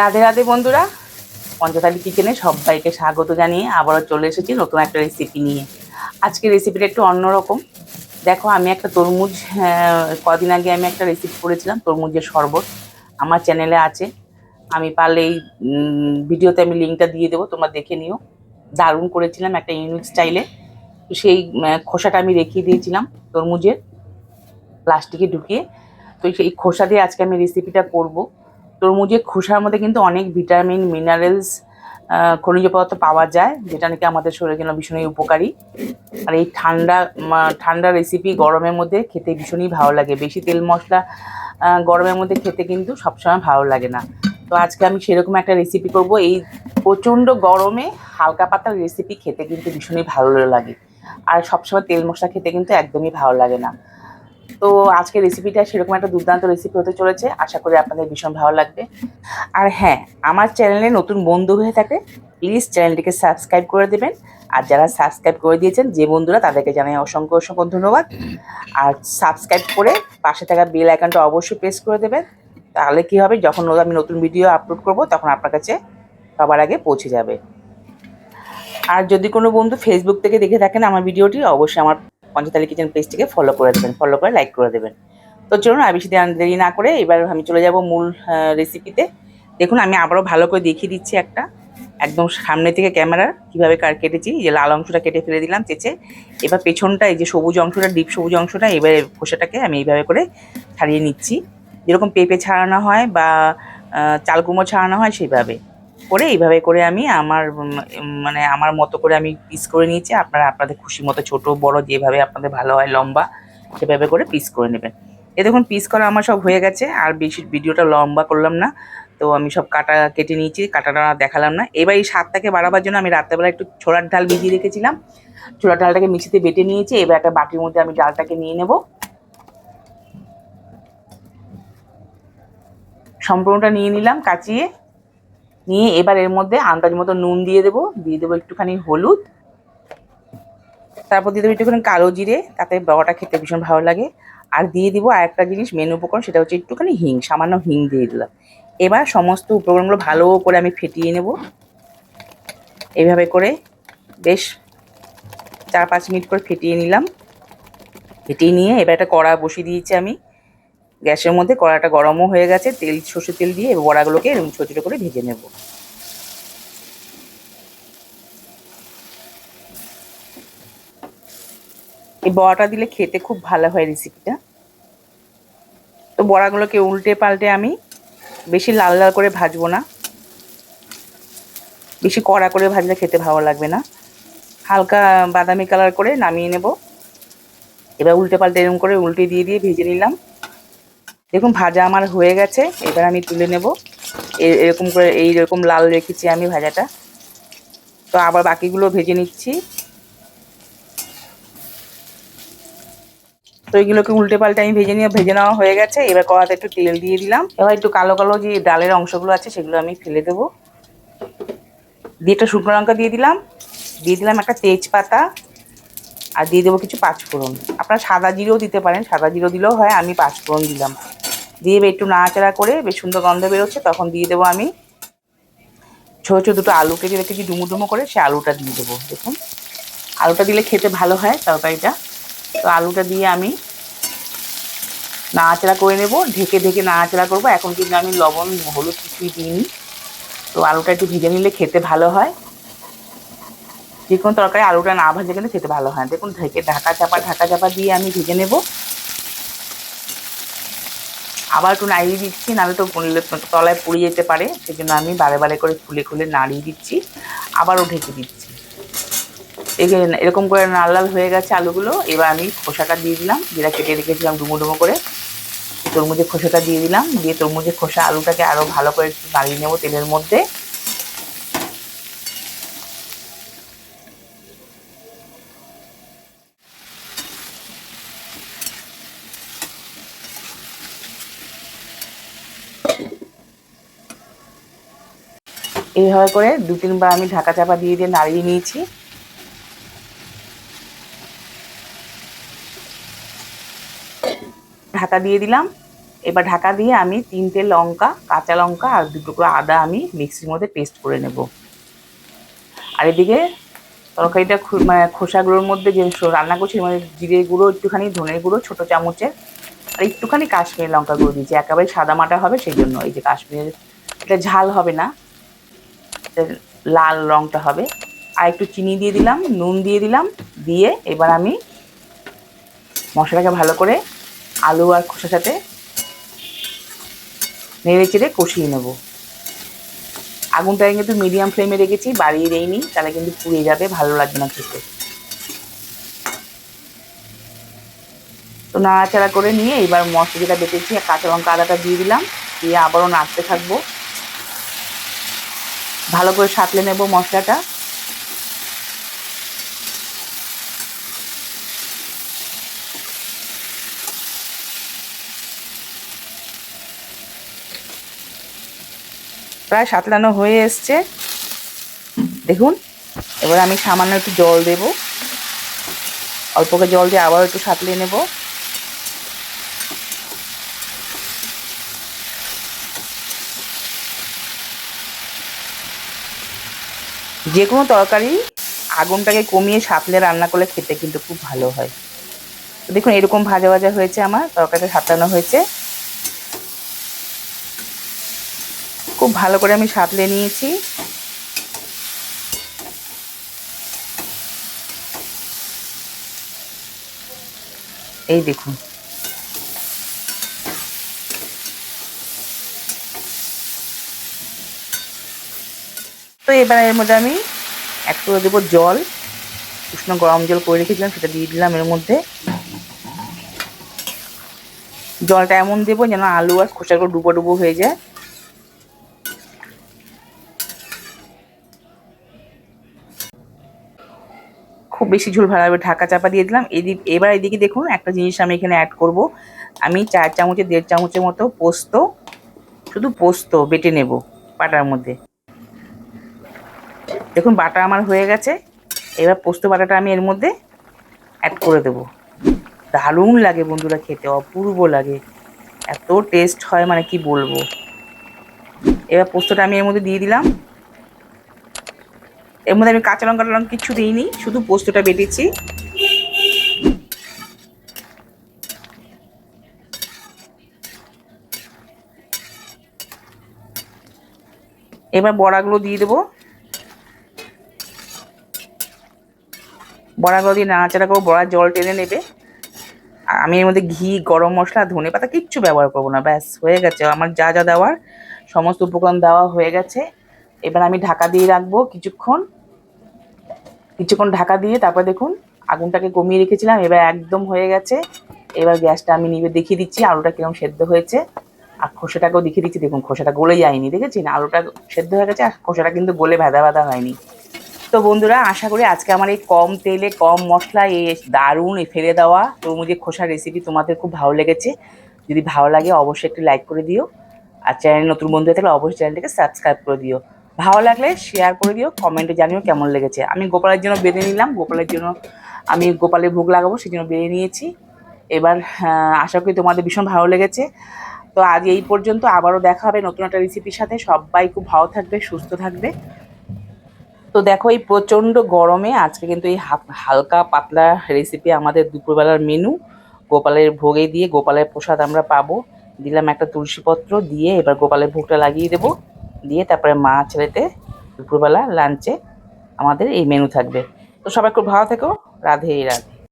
রাধে রাধে বন্ধুরা, পঞ্চতালি কিচেনে সবাইকে স্বাগত জানিয়ে আবারও চলে এসেছি নতুন একটা রেসিপি নিয়ে। আজকে রেসিপিটা একটু অন্যরকম। দেখো, আমি একটা তরমুজ কদিন আগে আমি একটা রেসিপি করেছিলাম, তরমুজের শরবত। আমার চ্যানেলে আছে, আমি পারলে এই ভিডিওতে আমি লিঙ্কটা দিয়ে দেবো, তোমরা দেখে নিও। দারুণ করেছিলাম, একটা ইউনিক স্টাইলে। তো সেই খোসাটা আমি রেখে দিয়েছিলাম তরমুজের, প্লাস্টিকে ঢুকিয়ে। তো সেই খোসা দিয়ে আজকে আমি রেসিপিটা করব। তরমুজের খোসার মধ্যে কিন্তু অনেক ভিটামিন, মিনারেলস, খনিজ পদার্থ পাওয়া যায়, যেটা নাকি আমাদের শরীরের জন্য ভীষণই উপকারী। আর এই ঠান্ডা রেসিপি গরমের মধ্যে খেতে ভীষণই ভালো লাগে। বেশি তেল মশলা গরমের মধ্যে খেতে কিন্তু সবসময় ভালো লাগে না। তো আজকে আমি সেরকম একটা রেসিপি করব। এই প্রচণ্ড গরমে হালকা পাতলা রেসিপি খেতে কিন্তু ভীষণই ভালো লাগে। আর সবসময় তেল মশলা খেতে কিন্তু একদমই ভালো লাগে না। তো আজকে রেসিপিটা সেরকম একটা দুর্দান্ত রেসিপি হতে চলেছে, আশা করি আপনাদের ভীষণ ভালো লাগবে। আর হ্যাঁ, আমার চ্যানেলে নতুন বন্ধু হয়ে থাকে প্লিজ চ্যানেলটিকে সাবস্ক্রাইব করে দেবেন। আর যারা সাবস্ক্রাইব করে দিয়েছেন যে বন্ধুরা, তাদেরকে জানাই অসংখ্য অসংখ্য ধন্যবাদ। আর সাবস্ক্রাইব করে পাশে থাকা বেল আইকনটা অবশ্যই প্রেস করে দেবেন। তাহলে কি হবে, যখন আমি নতুন ভিডিও আপলোড করব তখন আপনার কাছে সবার আগে পৌঁছে যাবে। আর যদি কোনো বন্ধু ফেসবুক থেকে দেখে থাকেন আমার ভিডিওটি, অবশ্যই আমার পঞ্চতালি কিচেন পেজটিকে ফলো করে দেবেন, ফলো করে লাইক করে দেবেন। তো চলুন আর বেশি দেরি না করে এবার আমি চলে যাব মূল রেসিপিতে। দেখুন, আমি আবারও ভালো করে দেখিয়ে দিচ্ছি একদম সামনে থেকে ক্যামেরা কীভাবে কেটেছি। যে লাল অংশটা কেটে ফেলে দিলাম চেঁচে। এবার পেছনটা, এই যে সবুজ অংশটা, ডিপ সবুজ অংশটা, এবার খোসাটাকে আমি এইভাবে করে ছাড়িয়ে নিচ্ছি, যেরকম পেঁপে ছাড়ানো হয় বা চাল কুমড়ো ছাড়ানো হয় সেইভাবে করে। এইভাবে করে আমি আমার মতো করে আমি পিস করে নিয়েছি। আপনারা আপনাদের খুশি মতো ছোট বড় যেভাবে আপনাদের ভালো হয়, লম্বা, সেভাবে করে পিস করে নেবেন। দেখুন, পিস করা আমার সব হয়ে গেছে, আর বেশি ভিডিওটা লম্বা করলাম না। তো আমি সব কেটে নিয়েছি, কাটাটা দেখালাম না। এবার এই স্বাদটাকে বাড়াবার জন্য আমি রাত্রেবেলা একটু ছোলার ডাল ভিজিয়ে রেখেছিলাম, ছোলার ডালটাকে মিক্সিতে বেটে নিয়েছি। এবার একটা বাটির মধ্যে আমি ডালটাকে নিয়ে নেব, সম্পূর্ণটা নিয়ে নিলাম কাচিয়ে নিয়ে। এবার এর মধ্যে আন্দাজ মতো নুন দিয়ে দেবো একটুখানি হলুদ, তারপর দিয়ে দেবো একটুখানি কালো জিরে, তাতে বড়াটা খেতে ভীষণ ভালো লাগে। আর দিয়ে দিব আর একটা জিনিস, মেন উপকরণ, সেটা হচ্ছে একটুখানি হিং, সামান্য হিং দিয়ে দিলাম। এবার সমস্ত উপকরণগুলো ভালো করে আমি ফেটিয়ে নেব, এইভাবে করে বেশ 4-5 মিনিট করে ফেটিয়ে নিলাম। ফেটিয়ে নিয়ে এবার একটা কড়া বসিয়ে দিয়েছি আমি গ্যাসের মধ্যে। কড়াটা গরমও হয়ে গেছে, সর্ষের তেল দিয়ে এবার বড়াগুলোকে এরকম ছোটো ছোটো করে ভেজে নেব। এই বড়াটা দিলে খেতে খুব ভালো হয় রেসিপিটা। তো বড়াগুলোকে উল্টে পাল্টে আমি বেশি লাল লাল করে ভাজবো না, বেশি কড়া করে ভাজলে খেতে ভালো লাগবে না। হালকা বাদামি কালার করে নামিয়ে নেব। এবার উল্টে পাল্টে এরকম করে উল্টে দিয়ে ভেজে নিলাম। দেখুন, ভাজা আমার হয়ে গেছে, এবার আমি তুলে নেব। এরকম করে এইরকম লাল রেখেছি আমি ভাজাটা। তো আবার বাকিগুলো ভেজে নিচ্ছি। তো এইগুলোকে উল্টে পাল্টে আমি ভেজে নেওয়া হয়ে গেছে। এবার কড়াতে একটু তেল দিয়ে দিলাম। এবার একটু কালো কালো যে ডালের অংশগুলো আছে সেগুলো আমি ফেলে দেবো। দিয়ে একটা শুকনো লঙ্কা দিয়ে দিলাম একটা তেজপাতা, আর দিয়ে দেবো কিছু পাঁচফোড়ন। আপনারা সাদা জিরেও দিতে পারেন, সাদা জিরো দিলেও হয়, আমি পাঁচফোড়ন দিলাম। দিয়ে একটু নাড়াচাড়া করে বেশ সুন্দর গন্ধ বেরোচ্ছে, তখন দিয়ে দেবো আমি ছোটো ছোটো দুটো আলু কেটে রেখেছি ডুমো ডুমো করে, সে আলুটা দিয়ে দেবো। দেখুন, আলুটা দিলে খেতে ভালো হয় তরকারিটা। তো আলুটা দিয়ে আমি নাড়াচাড়া করে নেব, ঢেকে ঢেকে নাড়াচাড়া করবো। এখন কিন্তু আমি লবণ হলুদ কিছুই দিইনি। তো আলুটা একটু ভেজে নিলে খেতে ভালো হয়। যে কোনো তরকারি আলুটা না ভাজে কিন্তু খেতে ভালো হয়। দেখুন, ঢাকা চাপা দিয়ে আমি ভেজে নেব। আবার একটু নাড়িয়ে দিচ্ছি, নাহলে তো তলায় পুড়ে যেতে পারে, সেই জন্য আমি বারে বারে করে খুলে খুলে নাড়িয়ে দিচ্ছি, আবারও ঢেকে দিচ্ছি। এরকম করে লাল লাল হয়ে গেছে আলুগুলো। এবার আমি খোসাটা দিয়ে দিলাম, যেটা কেটে রেখেছিলাম ডুমো ডুমো করে। তরমুজের খোসাটা দিয়ে দিলাম, দিয়ে তরমুজের খোসা আলুটাকে আরও ভালো করে একটু নাড়িয়ে নেবো তেলের মধ্যে। এইভাবে করে 2-3 বার আমি ঢাকা চাপা দিয়ে নাড়িয়ে নিয়েছি। ঢাকা দিয়ে দিলাম। এবার ঢাকা দিয়ে আমি 3টে লঙ্কা, কাঁচা লঙ্কা আর 2 টুকরো আদা আমি মিক্সির মধ্যে পেস্ট করে নেব। আর এদিকে তরকারিটা মানে খোসাগুলোর মধ্যে যে রান্না করছি মানে জিরে গুঁড়ো একটুখানি, ধনের গুঁড়ো ছোট চামচের, আর একটুখানি কাশ্মীরি লঙ্কা গুঁড়ো দিয়েছি। একেবারে সাদা মাটা হবে সেই জন্য। এই যে কাশ্মীরের, এটা ঝাল হবে না, লাল রঙটা হবে। আর একটু চিনি দিয়ে দিলাম, নুন দিয়ে দিলাম, দিয়ে এবার আমি মশলাটাকে ভালো করে আলু আর খোসার সাথে নেড়ে চেড়ে কষিয়ে নেব। আগুনটাকে কিন্তু মিডিয়াম ফ্লেমে রেখেছি, বাড়িয়ে দেইনি, তাহলে কিন্তু পুড়ে যাবে, ভালো লাগবে না খেতে। তো নাড়াচাড়া করে নিয়ে এবার মশলা যেটা বেটেছি আর কাঁচা লঙ্কা আদাটা দিয়ে দিলাম, দিয়ে আবারও নাড়তে থাকবো, ভালো করে সাঁতলে নেব মশলাটা। প্রায় সাঁতলানো হয়ে এসছে দেখুন। এবার আমি সামান্য একটু জল দেব, অল্প করে জল দিয়ে আবার একটু সাঁতলে নেব। যে কোনো তরকারি আগুনটাকে কমিয়ে সাঁতলে রান্না করলে খেতে কিন্তু খুব ভালো হয়। তো দেখুন এরকম ভাজা ভাজা হয়েছে, আমার তরকারিটা সাঁতলানো হয়েছে, খুব ভালো করে আমি সাঁতলে নিয়েছি। এই দেখুন, তো এবার এর মধ্যে আমি অ্যাড করে দেবো জল, উষ্ণ গরম জল করে রেখেছিলাম সেটা দিয়ে দিলাম এর মধ্যে। জলটা এমন দেবো যেন আলু আর খোসাগুলো ডুবো ডুবো হয়ে যায়। খুব বেশি ঝোল ভালো হবে, ঢাকা চাপা দিয়ে দিলাম। এবার এদিকে দেখুন একটা জিনিস আমি এখানে অ্যাড করব। আমি 4 চামচে 1.5 চামচের মতো পোস্ত, শুধু পোস্ত বেটে নেব বাটার মধ্যে। দেখুন বাটা আমার হয়ে গেছে। এবার পোস্ত বাটাটা আমি এর মধ্যে অ্যাড করে দেব। দারুণ লাগে বন্ধুরা খেতে, অপূর্ব লাগে, এত টেস্ট হয় মানে কি বলবো। এবার পোস্তটা আমি এর মধ্যে দিয়ে দিলাম। এর মধ্যে আমি কাঁচা লঙ্কা টলঙ্কা কিছু দিইনি, শুধু পোস্তটা বেটেছি। এবার বড়াগুলো দিয়ে দেবো। বড়াগুলো দিয়ে নাড়াচাড়া করবো, বড়ার জল টেনে নেবে। আমি এর মধ্যে ঘি, গরম মশলা, ধনেপাতা কিচ্ছু ব্যবহার করবো না, ব্যাস হয়ে গেছে আমার যা যা দেওয়ার সমস্ত উপকরণ দেওয়া হয়ে গেছে। এবার আমি ঢাকা দিয়ে রাখবো কিছুক্ষণ, ঢাকা দিয়ে তারপর দেখুন আগুনটাকে কমিয়ে রেখেছিলাম, এবার একদম হয়ে গেছে। এবার গ্যাসটা আমি নিভে দেখিয়ে দিচ্ছি আলুটা কিরকম সেদ্ধ হয়েছে, আর খোসাটাকেও দেখিয়ে দিচ্ছি। দেখুন খোসাটা গলে যায়নি, দেখেছেন আলুটা সেদ্ধ হয়ে গেছে আর খোসাটা কিন্তু গলে ভেদা ভেদা হয়নি। তো বন্ধুরা আশা করি আজকে আমার এই কম তেলে কম মশলায় এই দারুণ ফেলে দেওয়া তরমুজের খোসার রেসিপি তোমাদের খুব ভালো লেগেছে। যদি ভালো লাগে অবশ্যই একটু লাইক করে দিও, আর চ্যানেল নতুন বন্ধু হয়ে থাকলে অবশ্যই চ্যানেলটিকে সাবস্ক্রাইব করে দিও। ভালো লাগলে শেয়ার করে দিও, কমেন্টে জানিও কেমন লেগেছে। আমি গোপালের জন্য বেঁধে নিলাম, গোপালের জন্য আমি গোপালের ভোগ লাগাবো সেই জন্য বেঁধে নিয়েছি। এবার আশা করি তোমাদের ভীষণ ভালো লেগেছে। তো আজ এই পর্যন্ত, আবারও দেখা হবে নতুন একটা রেসিপির সাথে। সবাই খুব ভালো থাকবে, সুস্থ থাকবে। তো দেখো এই প্রচণ্ড গরমে আজকে কিন্তু এই হালকা পাতলা রেসিপি আমাদের দুপুরবেলার মেনু। গোপালের ভোগে দিয়ে গোপালের প্রসাদ আমরা পাবো, দিলাম একটা তুলসীপত্র দিয়ে, এবার গোপালের ভোগটা লাগিয়ে দেবো, দিয়ে তারপরে মা ছেলেতে দুপুরবেলা লাঞ্চে আমাদের এই মেনু থাকবে। তো সবাই খুব ভালো থেকো, রাধে রাধে।